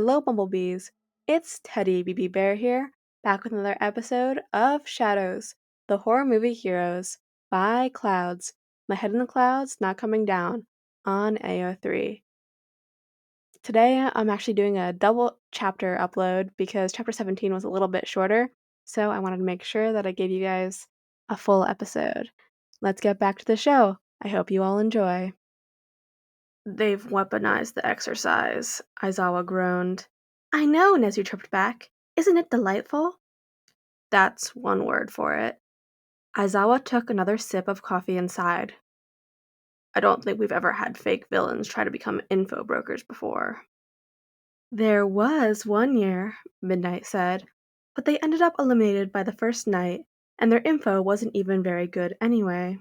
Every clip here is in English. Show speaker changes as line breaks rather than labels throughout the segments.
Hello, Bumblebees. It's Teddy BB Bear here, back with another episode of Shadows, the horror movie heroes by Clouds. My head in the clouds, not coming down on AO3. Today, I'm actually doing a double chapter upload because chapter 17 was a little bit shorter, so I wanted to make sure that I gave you guys a full episode. Let's get back to the show. I hope you all enjoy. They've weaponized the exercise, Aizawa groaned. I know, Nezu tripped back. Isn't it delightful? That's one word for it. Aizawa took another sip of coffee and sighed. I don't think we've ever had fake villains try to become info brokers before. There was one year, Midnight said, but they ended up eliminated by the first night, and their info wasn't even very good anyway.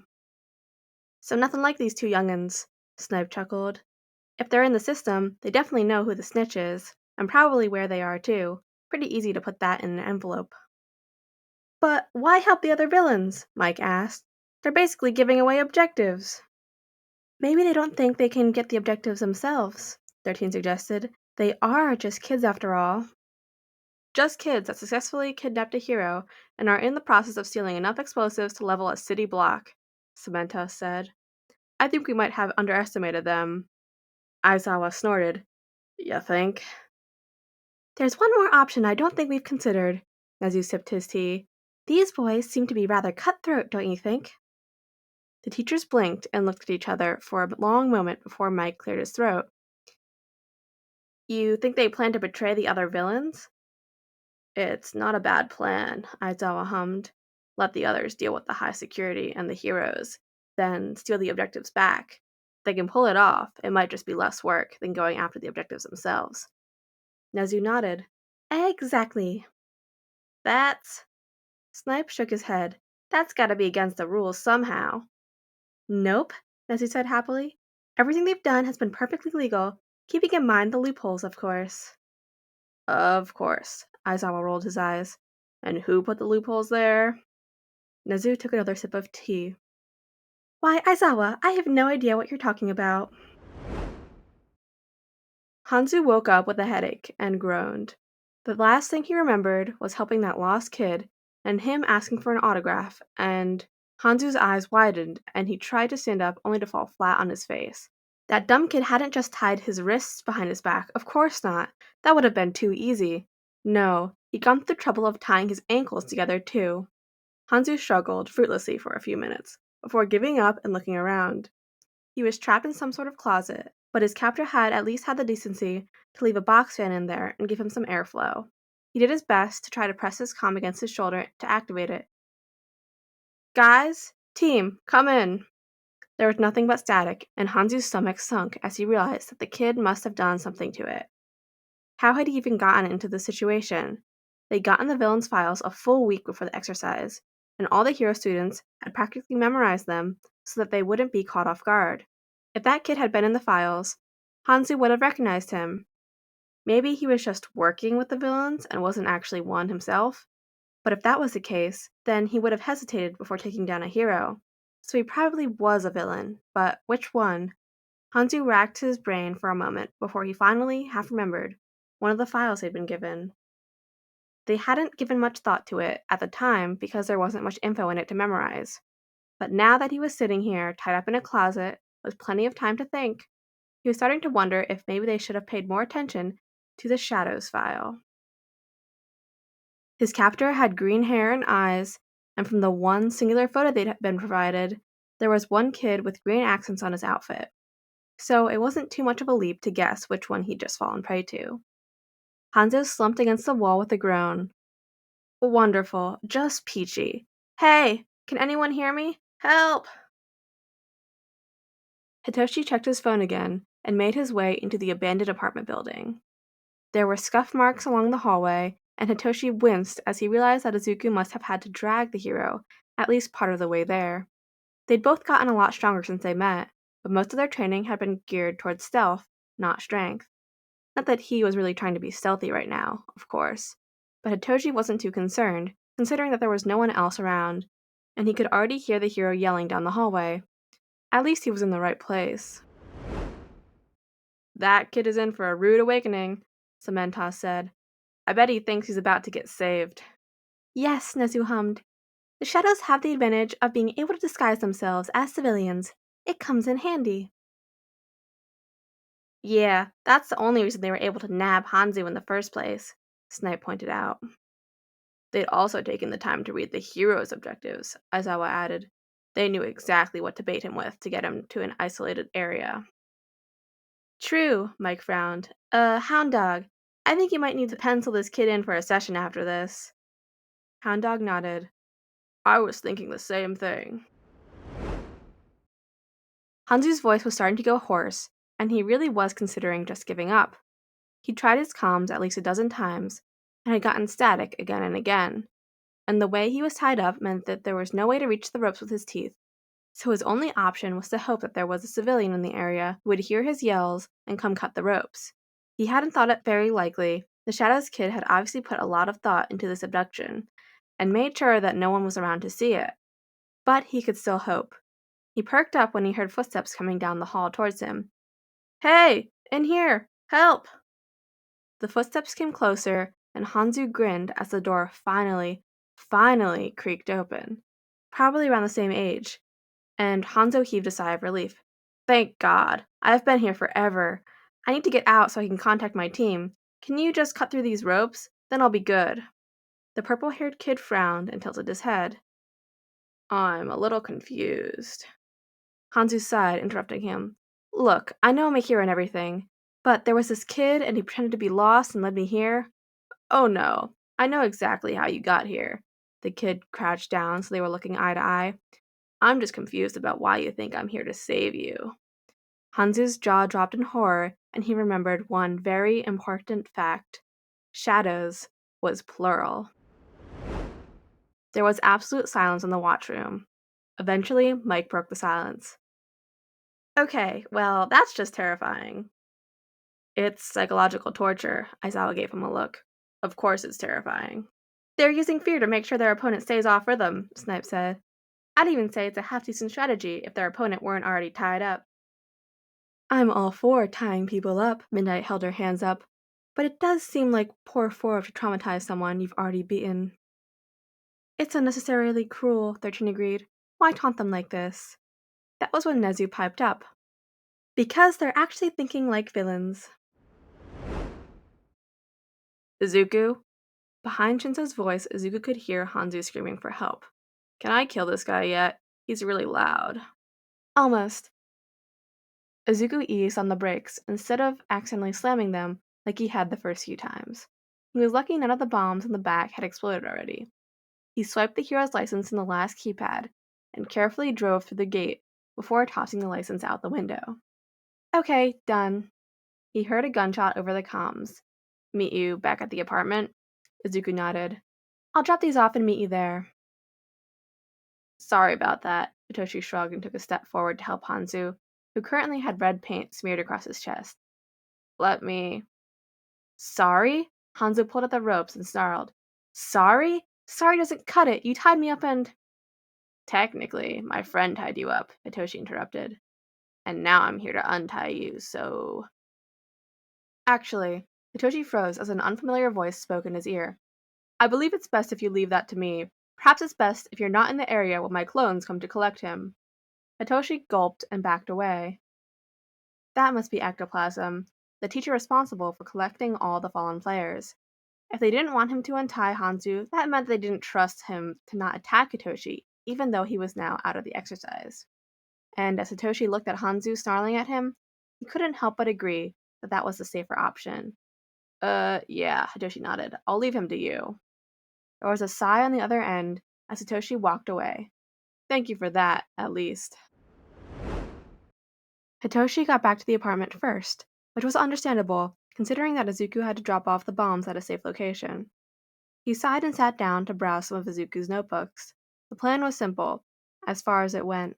So nothing like these two young'uns, Snipe chuckled. If they're in the system, they definitely know who the snitch is, and probably where they are too. Pretty easy to put that in an envelope. But why help the other villains? Mike asked. They're basically giving away objectives. Maybe they don't think they can get the objectives themselves, 13 suggested. They are just kids after all. Just kids that successfully kidnapped a hero and are in the process of stealing enough explosives to level a city block, Samantha said. I think we might have underestimated them. Aizawa snorted. You think? There's one more option I don't think we've considered, Nezu sipped his tea. These boys seem to be rather cutthroat, don't you think? The teachers blinked and looked at each other for a long moment before Mike cleared his throat. You think they plan to betray the other villains? It's not a bad plan, Aizawa hummed. Let the others deal with the high security and the heroes, then steal the objectives back. If they can pull it off, it might just be less work than going after the objectives themselves. Nezu nodded. Exactly. That's... Snipe shook his head. That's gotta be against the rules somehow. Nope, Nezu said happily. Everything they've done has been perfectly legal, keeping in mind the loopholes, of course. Of course, Aizawa rolled his eyes. And who put the loopholes there? Nezu took another sip of tea. Why, Aizawa, I have no idea what you're talking about. Hanzo woke up with a headache and groaned. The last thing he remembered was helping that lost kid and him asking for an autograph, and Hanzo's eyes widened and he tried to stand up only to fall flat on his face. That dumb kid hadn't just tied his wrists behind his back, of course not. That would have been too easy. No, he'd gone through the trouble of tying his ankles together too. Hanzo struggled fruitlessly for a few minutes, before giving up and looking around. He was trapped in some sort of closet, but his captor had at least had the decency to leave a box fan in there and give him some airflow. He did his best to try to press his comm against his shoulder to activate it. Guys, team, come in. There was nothing but static, and Hanzo's stomach sunk as he realized that the kid must have done something to it. How had he even gotten into this situation? They'd gotten the villain's files a full week before the exercise, and all the hero students had practically memorized them so that they wouldn't be caught off guard. If that kid had been in the files, Hanzo would have recognized him. Maybe he was just working with the villains and wasn't actually one himself. But if that was the case, then he would have hesitated before taking down a hero. So he probably was a villain, but which one? Hanzo racked his brain for a moment before he finally half remembered one of the files they'd been given. They hadn't given much thought to it at the time because there wasn't much info in it to memorize. But now that he was sitting here, tied up in a closet, with plenty of time to think, he was starting to wonder if maybe they should have paid more attention to the Shadows file. His captor had green hair and eyes, and from the one singular photo they'd been provided, there was one kid with green accents on his outfit. So it wasn't too much of a leap to guess which one he'd just fallen prey to. Hanzo slumped against the wall with a groan. Wonderful, just peachy. Hey, can anyone hear me? Help! Hitoshi checked his phone again and made his way into the abandoned apartment building. There were scuff marks along the hallway, and Hitoshi winced as he realized that Izuku must have had to drag the hero at least part of the way there. They'd both gotten a lot stronger since they met, but most of their training had been geared towards stealth, not strength. Not that he was really trying to be stealthy right now, of course, but Hitoshi wasn't too concerned, considering that there was no one else around, and he could already hear the hero yelling down the hallway. At least he was in the right place. That kid is in for a rude awakening, Samantha said. I bet he thinks he's about to get saved. Yes, Nezu hummed. The shadows have the advantage of being able to disguise themselves as civilians. It comes in handy. Yeah, that's the only reason they were able to nab Hanzo in the first place, Snipe pointed out. They'd also taken the time to read the hero's objectives, Aizawa added. They knew exactly what to bait him with to get him to an isolated area. True, Mike frowned. Hound Dog, I think you might need to pencil this kid in for a session after this. Hound Dog nodded. I was thinking the same thing. Hanzu's voice was starting to go hoarse, and he really was considering just giving up. He'd tried his comms at least a dozen times, and had gotten static again and again, and the way he was tied up meant that there was no way to reach the ropes with his teeth, so his only option was to hope that there was a civilian in the area who would hear his yells and come cut the ropes. He hadn't thought it very likely. The Shadows kid had obviously put a lot of thought into this abduction, and made sure that no one was around to see it. But he could still hope. He perked up when he heard footsteps coming down the hall towards him. Hey! In here! Help! The footsteps came closer, and Hanzo grinned as the door finally creaked open. Probably around the same age, and Hanzo heaved a sigh of relief. Thank God! I've been here forever. I need to get out so I can contact my team. Can you just cut through these ropes? Then I'll be good. The purple-haired kid frowned and tilted his head. I'm a little confused. Hanzo sighed, interrupting him. Look, I know I'm a hero and everything, but there was this kid and he pretended to be lost and led me here. Oh no, I know exactly how you got here. The kid crouched down so they were looking eye to eye. I'm just confused about why you think I'm here to save you. Hanzu's jaw dropped in horror, and he remembered one very important fact. Shadows was plural. There was absolute silence in the watchroom. Eventually, Mike broke the silence. Okay, well, that's just terrifying. It's psychological torture, Aizawa gave him a look. Of course it's terrifying. They're using fear to make sure their opponent stays off rhythm, Snipe said. I'd even say it's a half-decent strategy if their opponent weren't already tied up. I'm all for tying people up, Midnight held her hands up, but it does seem like poor form to traumatize someone you've already beaten. It's unnecessarily cruel, 13 agreed. Why taunt them like this? That was when Nezu piped up. Because they're actually thinking like villains. Izuku? Behind Shinso's voice, Izuku could hear Hanzo screaming for help. Can I kill this guy yet? He's really loud. Almost. Izuku eased on the brakes instead of accidentally slamming them like he had the first few times. He was lucky none of the bombs in the back had exploded already. He swiped the hero's license in the last keypad and carefully drove through the gate before tossing the license out the window. Okay, done. He heard a gunshot over the comms. Meet you back at the apartment? Izuku nodded. I'll drop these off and meet you there. Sorry about that, Hitoshi shrugged and took a step forward to help Hanzo, who currently had red paint smeared across his chest. Let me... Sorry? Hanzo pulled at the ropes and snarled. Sorry? Sorry doesn't cut it. You tied me up and... Technically, my friend tied you up, Hitoshi interrupted. And now I'm here to untie you, so... Actually, Hitoshi froze as an unfamiliar voice spoke in his ear. I believe it's best if you leave that to me. Perhaps it's best if you're not in the area when my clones come to collect him. Hitoshi gulped and backed away. That must be ectoplasm, the teacher responsible for collecting all the fallen players. If they didn't want him to untie Hanzo, that meant they didn't trust him to not attack Hitoshi, even though he was now out of the exercise. And as Hitoshi looked at Hanzo snarling at him, he couldn't help but agree that that was the safer option. Yeah, Hitoshi nodded. I'll leave him to you. There was a sigh on the other end as Hitoshi walked away. Thank you for that, at least. Hitoshi got back to the apartment first, which was understandable, considering that Izuku had to drop off the bombs at a safe location. He sighed and sat down to browse some of Izuku's notebooks. The plan was simple, as far as it went,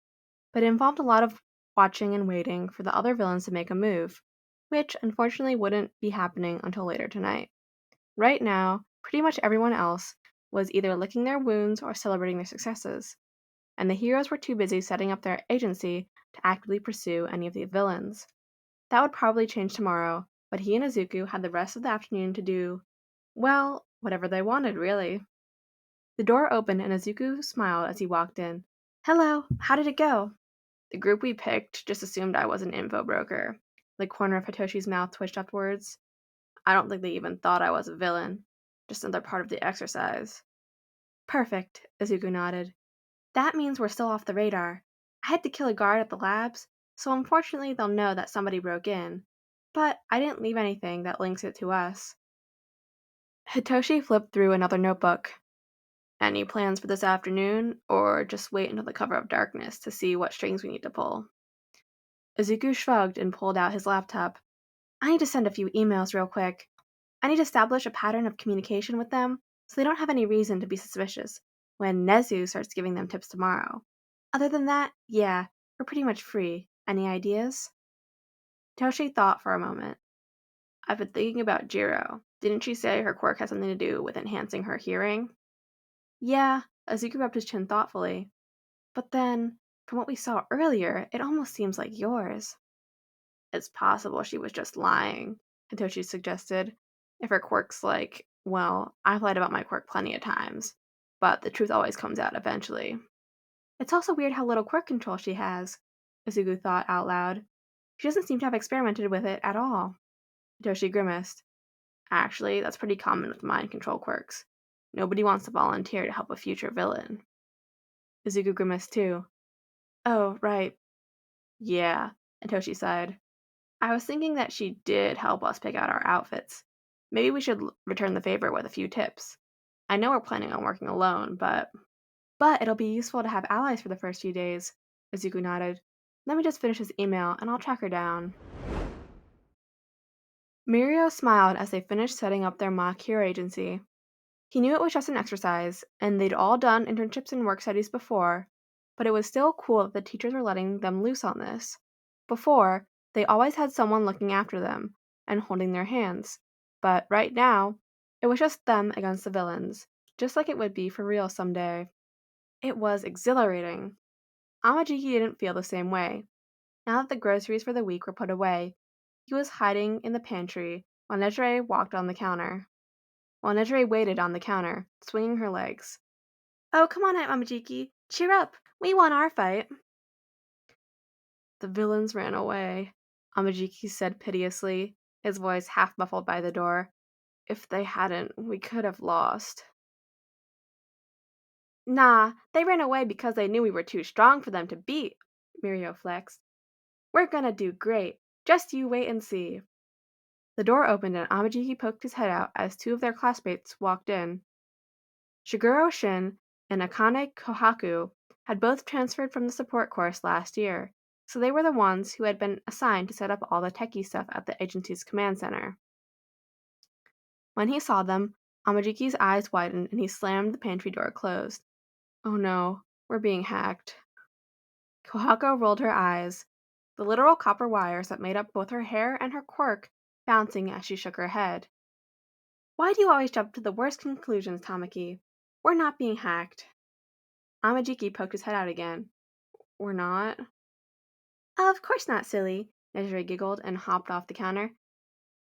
but it involved a lot of watching and waiting for the other villains to make a move, which unfortunately wouldn't be happening until later tonight. Right now, pretty much everyone else was either licking their wounds or celebrating their successes, and the heroes were too busy setting up their agency to actively pursue any of the villains. That would probably change tomorrow, but he and Izuku had the rest of the afternoon to do, well, whatever they wanted, really. The door opened and Izuku smiled as he walked in. Hello, how did it go? The group we picked just assumed I was an info broker. The corner of Hitoshi's mouth twitched upwards. I don't think they even thought I was a villain. Just another part of the exercise. Perfect, Izuku nodded. That means we're still off the radar. I had to kill a guard at the labs, so unfortunately they'll know that somebody broke in. But I didn't leave anything that links it to us. Hitoshi flipped through another notebook. Any plans for this afternoon, or just wait until the cover of darkness to see what strings we need to pull? Izuku shrugged and pulled out his laptop. I need to send a few emails real quick. I need to establish a pattern of communication with them so they don't have any reason to be suspicious when Nezu starts giving them tips tomorrow. Other than that, yeah, we're pretty much free. Any ideas? Toshi thought for a moment. I've been thinking about Jiro. Didn't she say her quirk has something to do with enhancing her hearing? Yeah, Azuki rubbed his chin thoughtfully. But then, from what we saw earlier, it almost seems like yours. It's possible she was just lying, Hitoshi suggested. If her quirk's like, well, I've lied about my quirk plenty of times, but the truth always comes out eventually. It's also weird how little quirk control she has, Izuku thought out loud. She doesn't seem to have experimented with it at all. Hitoshi grimaced. Actually, that's pretty common with mind control quirks. Nobody wants to volunteer to help a future villain. Izuku grimaced too. Oh, right. Yeah, Hitoshi sighed. I was thinking that she did help us pick out our outfits. Maybe we should return the favor with a few tips. I know we're planning on working alone, but... But it'll be useful to have allies for the first few days, Izuku nodded. Let me just finish his email, and I'll track her down. Mirio smiled as they finished setting up their mock hero agency. He knew it was just an exercise, and they'd all done internships and work studies before, but it was still cool that the teachers were letting them loose on this. Before, they always had someone looking after them and holding their hands, but right now, it was just them against the villains, just like it would be for real someday. It was exhilarating. Amajiki didn't feel the same way. Now that the groceries for the week were put away, he was hiding in the pantry while Nejire walked on the counter. While Nejire waited on the counter, swinging her legs. Oh, come on, Aunt Amajiki. Cheer up. We won our fight. The villains ran away, Amajiki said piteously, his voice half muffled by the door. If they hadn't, we could have lost. Nah, they ran away because they knew we were too strong for them to beat, Mirio flexed. We're gonna do great. Just you wait and see. The door opened and Amajiki poked his head out as two of their classmates walked in. Shiguro Shin and Akane Kohaku had both transferred from the support course last year, so they were the ones who had been assigned to set up all the techie stuff at the agency's command center. When he saw them, Amajiki's eyes widened and he slammed the pantry door closed. Oh no, we're being hacked. Kohako rolled her eyes, the literal copper wires that made up both her hair and her quirk bouncing as she shook her head. Why do you always jump to the worst conclusions, Tamaki? We're not being hacked. Amajiki poked his head out again. We're not? Of course not, silly, Nejire giggled and hopped off the counter.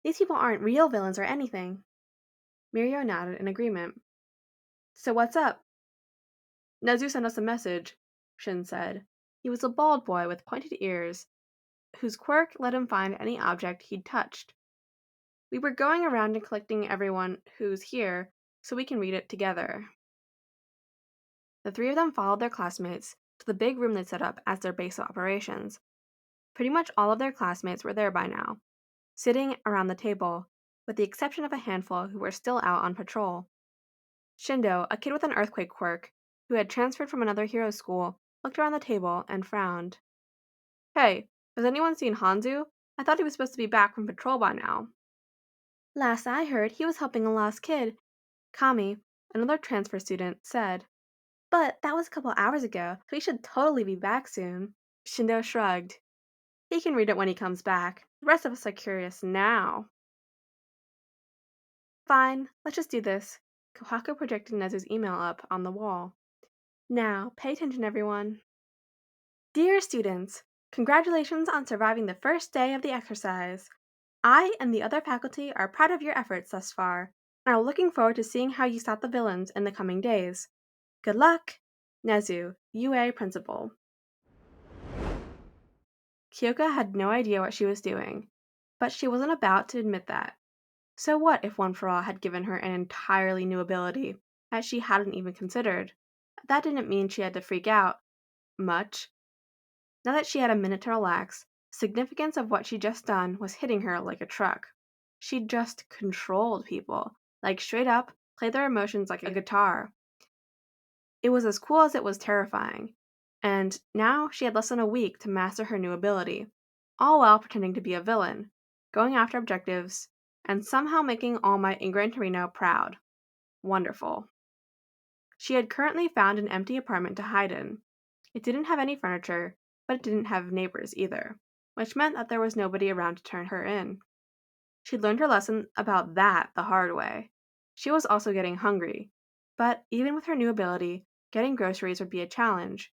These people aren't real villains or anything. Mirio nodded in agreement. So what's up? Nezu sent us a message, Shin said. He was a bald boy with pointed ears, whose quirk let him find any object he'd touched. We were going around and collecting everyone who's here so we can read it together. The three of them followed their classmates to the big room they'd set up as their base of operations. Pretty much all of their classmates were there by now, sitting around the table, with the exception of a handful who were still out on patrol. Shindo, a kid with an earthquake quirk, who had transferred from another hero school, looked around the table and frowned. Hey, has anyone seen Hanzo? I thought he was supposed to be back from patrol by now. Last I heard, he was helping a lost kid, Kami, another transfer student, said. But that was a couple hours ago, so he should totally be back soon. Shindo shrugged. He can read it when he comes back. The rest of us are curious now. Fine, let's just do this. Kohaku projected Nezu's email up on the wall. Now, pay attention, everyone. Dear students, congratulations on surviving the first day of the exercise. I and the other faculty are proud of your efforts thus far, and are looking forward to seeing how you stop the villains in the coming days. Good luck! Nezu, UA Principal. Kyoka had no idea what she was doing, but she wasn't about to admit that. So what if One for All had given her an entirely new ability that she hadn't even considered? That didn't mean she had to freak out much. Now that she had a minute to relax, the significance of what she'd just done was hitting her like a truck. She'd just controlled people, like straight up, played their emotions like a guitar. It was as cool as it was terrifying. And now she had less than a week to master her new ability, all while pretending to be a villain, going after objectives, and somehow making All Might in Gran Torino proud. Wonderful. She had currently found an empty apartment to hide in. It didn't have any furniture, but it didn't have neighbors either, which meant that there was nobody around to turn her in. She'd learned her lesson about that the hard way. She was also getting hungry, but even with her new ability, getting groceries would be a challenge.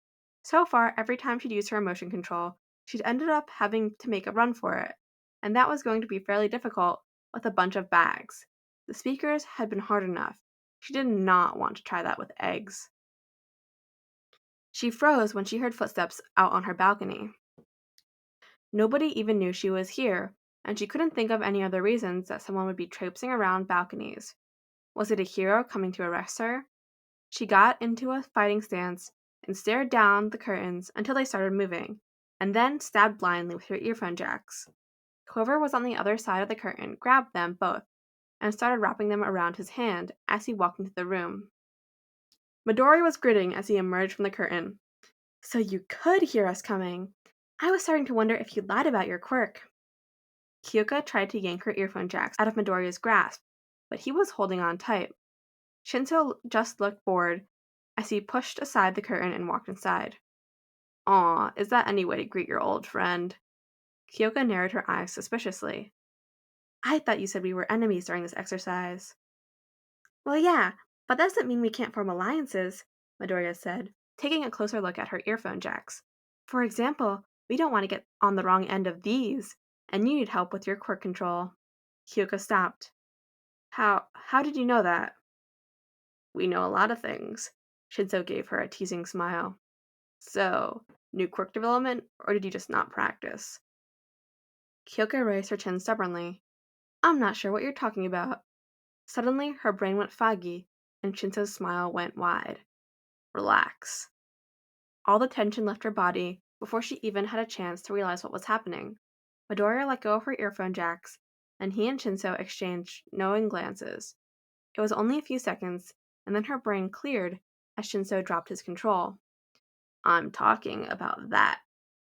So far, every time she'd used her emotion control, she'd ended up having to make a run for it, and that was going to be fairly difficult with a bunch of bags. The speakers had been hard enough. She did not want to try that with eggs. She froze when she heard footsteps out on her balcony. Nobody even knew she was here, and she couldn't think of any other reasons that someone would be traipsing around balconies. Was it a hero coming to arrest her? She got into a fighting stance and stared down the curtains until they started moving, and then stabbed blindly with her earphone jacks. Whoever was on the other side of the curtain grabbed them both and started wrapping them around his hand as he walked into the room. Midoriya was gritting as he emerged from the curtain. So you could hear us coming. I was starting to wonder if you lied about your quirk. Kyoka tried to yank her earphone jacks out of Midoriya's grasp, but he was holding on tight. Shinso just looked bored as he pushed aside the curtain and walked inside. Aw, is that any way to greet your old friend? Kyoka narrowed her eyes suspiciously. I thought you said we were enemies during this exercise. Well, yeah, but that doesn't mean we can't form alliances, Midoriya said, taking a closer look at her earphone jacks. For example, we don't want to get on the wrong end of these, and you need help with your quirk control. Kyoka stopped. How did you know that? We know a lot of things. Shinso gave her a teasing smile. So, new quirk development, or did you just not practice? Kyoka raised her chin stubbornly. I'm not sure what you're talking about. Suddenly, her brain went foggy, and Shinso's smile went wide. Relax. All the tension left her body before she even had a chance to realize what was happening. Midoriya let go of her earphone jacks, and he and Shinso exchanged knowing glances. It was only a few seconds, and then her brain cleared as Shinso dropped his control. I'm talking about that.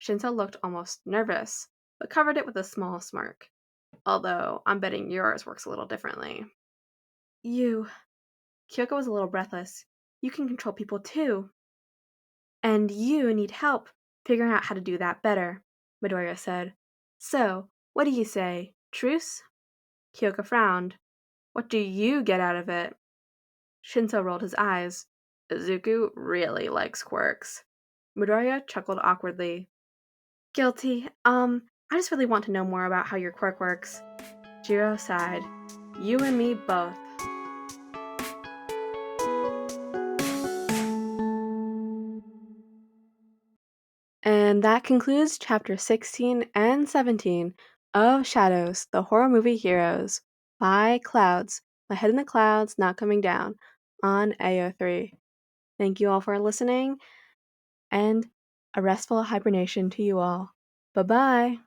Shinso looked almost nervous, but covered it with a small smirk. Although, I'm betting yours works a little differently. You. Kyoko was a little breathless. You can control people too. And you need help figuring out how to do that better, Midoriya said. So, what do you say? Truce? Kyoka frowned. What do you get out of it? Shinso rolled his eyes. Izuku really likes quirks. Midoriya chuckled awkwardly. Guilty. I just really want to know more about how your quirk works. Jiro sighed. You and me both. And that concludes chapter 16 and 17 of Shadows, the horror movie heroes by Clouds, My Head in the Clouds, Not Coming Down on AO3. Thank you all for listening and a restful hibernation to you all. Bye bye.